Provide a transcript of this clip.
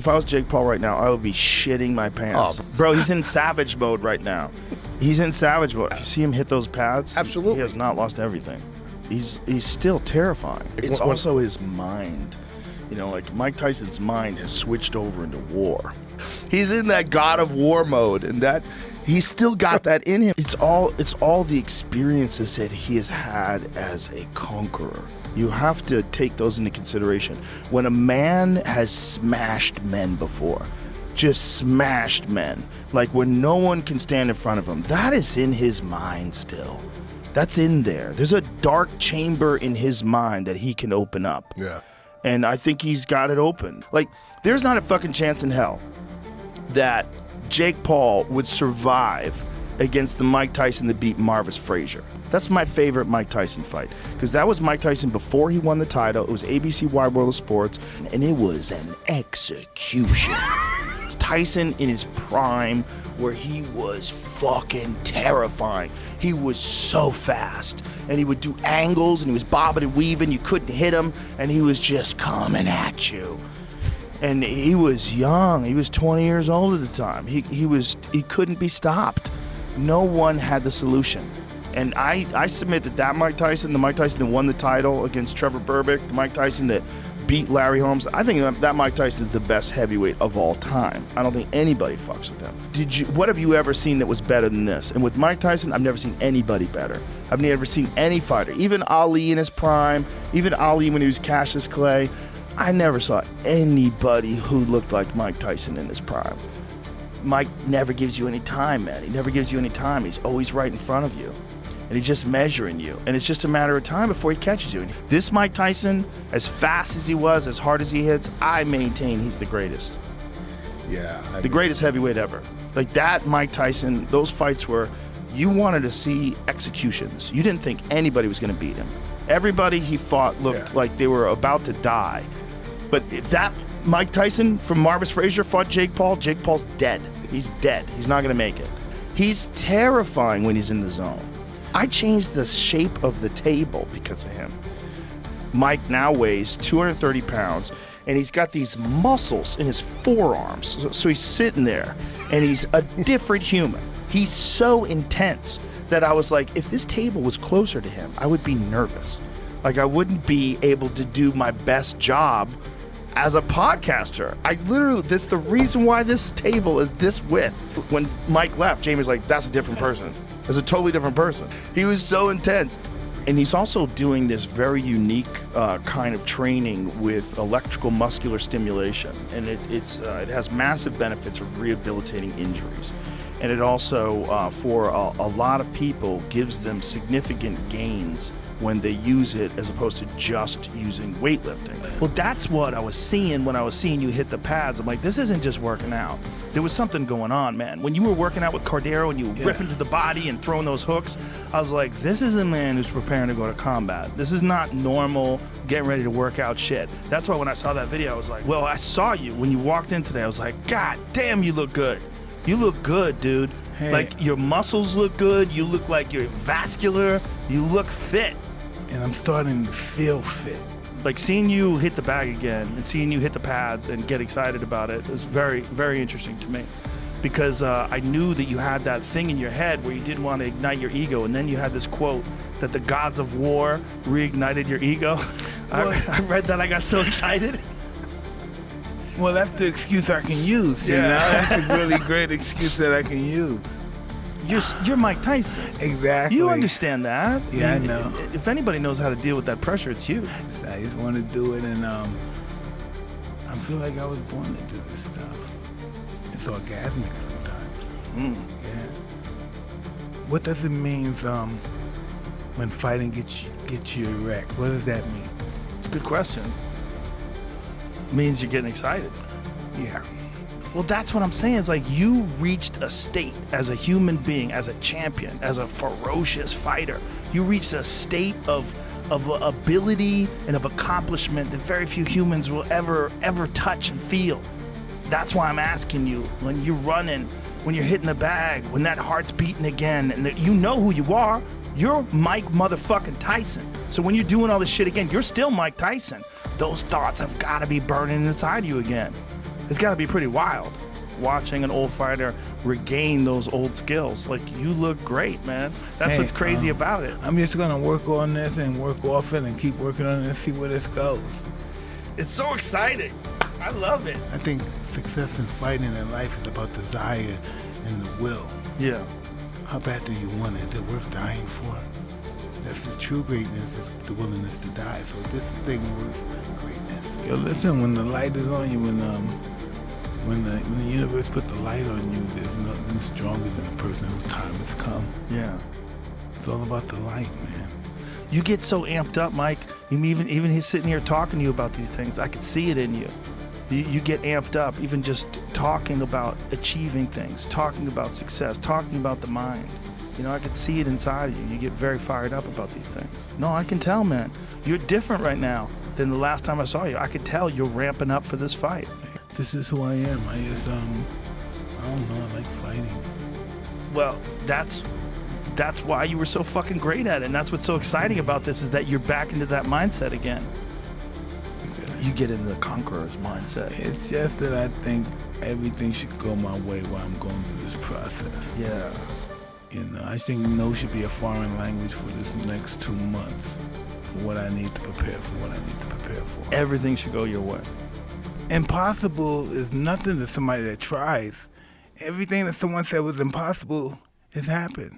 if I was Jake Paul right now, I would be shitting my pants. Bro, he's in savage mode right now. He's in savage mode. You see him hit those pads? Absolutely. He has not lost everything. He's still terrifying. It's also his mind. You know, like Mike Tyson's mind has switched over into war. He's in that God of War mode, and that he's still got that in him. It's all the experiences that he has had as a conqueror. You have to take those into consideration. When a man has smashed men before, just smashed men, like when no one can stand in front of him, that is in his mind still. That's in there. There's a dark chamber in his mind that he can open up. Yeah. And I think he's got it open. Like, there's not a fucking chance in hell that Jake Paul would survive against the Mike Tyson that beat Marvis Frazier. That's my favorite Mike Tyson fight, because that was Mike Tyson before he won the title. It was ABC Wide World of Sports, and it was an execution. Tyson in his prime, where he was fucking terrifying. He was so fast, and he would do angles, and he was bobbing and weaving. You couldn't hit him, and he was just coming at you. And he was young. He was 20 years old at the time. He couldn't be stopped. No one had the solution. And I submit that Mike Tyson, the Mike Tyson that won the title against Trevor Berbick, the Mike Tyson that beat Larry Holmes, I think that Mike Tyson is the best heavyweight of all time. I don't think anybody fucks with him. What have you ever seen that was better than this? And with Mike Tyson, I've never seen anybody better. I've never seen any fighter, even Ali in his prime, even Ali when he was Cassius Clay. I never saw anybody who looked like Mike Tyson in his prime. Mike never gives you any time, man. He never gives you any time. He's always right in front of you. And he's just measuring you. And it's just a matter of time before he catches you. This Mike Tyson, as fast as he was, as hard as he hits, I maintain he's the greatest. Yeah. The greatest heavyweight ever. Like that Mike Tyson, those fights where you wanted to see executions. You didn't think anybody was going to beat him. Everybody he fought looked like they were about to die. But if that Mike Tyson from Marvis Frazier fought Jake Paul's dead. He's dead. He's not going to make it. He's terrifying when he's in the zone. I changed the shape of the table because of him. Mike now weighs 230 pounds, and he's got these muscles in his forearms. So he's sitting there, and he's a different human. He's so intense that I was like, if this table was closer to him, I would be nervous. Like, I wouldn't be able to do my best job as a podcaster. That's the reason why this table is this width. When Mike left, Jamie's like, that's a different person. That's a totally different person. He was so intense. And he's also doing this very unique kind of training with electrical muscular stimulation. And it has massive benefits of rehabilitating injuries. And it also, for a lot of people, gives them significant gains when they use it as opposed to just using weightlifting. Well, that's what I was seeing when I was seeing you hit the pads. I'm like, this isn't just working out. There was something going on, man. When you were working out with Cordero and you were ripping to the body and throwing those hooks, I was like, this is a man who's preparing to go to combat. This is not normal getting ready to work out shit. That's why when I saw that video, I was like, well, I saw you when you walked in today. I was like, God damn, you look good. You look good, dude. Hey. Like, your muscles look good. You look like you're vascular. You look fit. And I'm starting to feel fit. Like, seeing you hit the bag again and seeing you hit the pads and get excited about it was very, very interesting to me. Because I knew that you had that thing in your head where you didn't want to ignite your ego. And then you had this quote that the gods of war reignited your ego. I read that. I got so excited. Well, that's the excuse I can use, you know? That's a really great excuse that I can use. You're Mike Tyson. Exactly. You understand that. Yeah, I know. If anybody knows how to deal with that pressure, it's you. I just want to do it, and I feel like I was born to do this stuff. It's orgasmic sometimes. Yeah. What does it mean when fighting gets you erect? What does that mean? It's a good question. It means you're getting excited. Yeah. Well, that's what I'm saying. It's like you reached a state as a human being, as a champion, as a ferocious fighter. You reached a state of ability and of accomplishment that very few humans will ever touch and feel. That's why I'm asking you, when you're running, when you're hitting the bag, when that heart's beating again, and that you know who you are, you're Mike motherfucking Tyson. So when you're doing all this shit again, you're still Mike Tyson. Those thoughts have got to be burning inside you again. It's got to be pretty wild watching an old fighter regain those old skills. Like, you look great, man. That's what's crazy about it. I'm just gonna work on this and work off it and keep working on it and see where this goes. It's so exciting. I love it. I think success in fighting in life is about desire and the will. Yeah. How bad do you want it? Is it worth dying for? That's the true greatness, is the willingness to die. So this thing worth greatness. Yo, listen, when the light is on you, when the universe put the light on you, there's nothing stronger than a person whose time has come. Yeah. It's all about the light, man. You get so amped up, Mike. Even he's sitting here talking to you about these things. I could see it in you. You get amped up, even just talking about achieving things, talking about success, talking about the mind. You know, I could see it inside of you. You get very fired up about these things. No, I can tell, man. You're different right now than the last time I saw you. I could tell you're ramping up for this fight. This is who I am. I just, I don't know, I like fighting. Well, that's why you were so fucking great at it. And that's what's so exciting about this, is that you're back into that mindset again. You get into the conqueror's mindset. It's just that I think everything should go my way while I'm going through this process. Yeah. You know, I think no should be a foreign language for this next 2 months, for what I need to prepare for. Everything should go your way. Impossible is nothing to somebody that tries. Everything that someone said was impossible has happened.